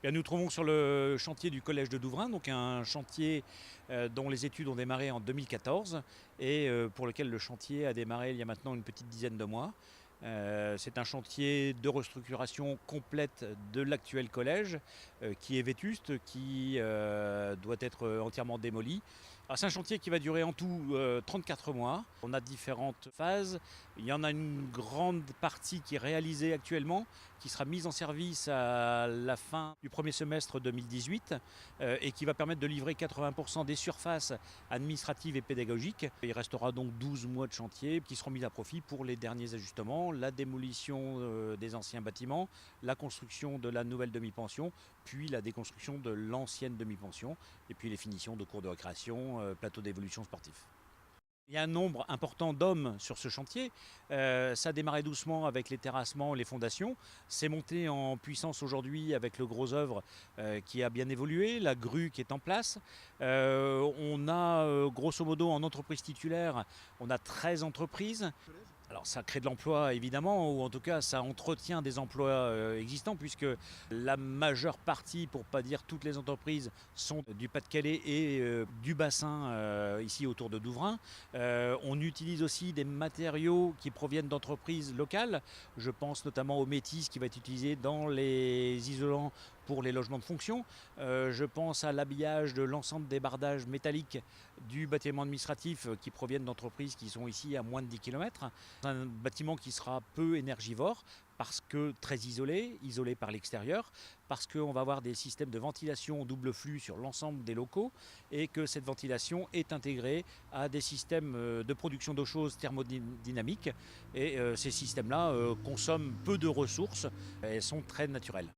Bien, nous trouvons sur le chantier du collège de Douvrin, donc un chantier dont les études ont démarré en 2014 et pour lequel le chantier a démarré il y a maintenant une petite dizaine de mois. C'est un chantier de restructuration complète de l'actuel collège qui est vétuste, qui doit être entièrement démoli. Alors, c'est un chantier qui va durer en tout 34 mois. On a différentes phases. Il y en a une grande partie qui est réalisée actuellement, qui sera mise en service à la fin du premier semestre 2018 et qui va permettre de livrer 80% des surfaces administratives et pédagogiques. Il restera donc 12 mois de chantier qui seront mis à profit pour les derniers ajustements, la démolition des anciens bâtiments, la construction de la nouvelle demi-pension, puis la déconstruction de l'ancienne demi-pension, et puis les finitions de cours de récréation, plateau d'évolution sportif. Il y a un nombre important d'hommes sur ce chantier. Ça a démarré doucement avec les terrassements, les fondations. C'est monté en puissance aujourd'hui avec le gros œuvre qui a bien évolué, la grue qui est en place. On a grosso modo en entreprise titulaire, on a 13 entreprises. Alors ça crée de l'emploi évidemment, ou en tout cas ça entretient des emplois existants, puisque la majeure partie, pour pas dire toutes les entreprises, sont du Pas-de-Calais et du bassin ici autour de Douvrin. On utilise aussi des matériaux qui proviennent d'entreprises locales. Je pense notamment au métis qui va être utilisé dans les isolants pour les logements de fonction. Je pense à l'habillage de l'ensemble des bardages métalliques du bâtiment administratif qui proviennent d'entreprises qui sont ici à moins de 10 km. Un bâtiment qui sera peu énergivore parce que très isolé, isolé par l'extérieur, parce qu'on va avoir des systèmes de ventilation double flux sur l'ensemble des locaux et que cette ventilation est intégrée à des systèmes de production d'eau chaude thermodynamique. Et ces systèmes-là consomment peu de ressources et sont très naturels.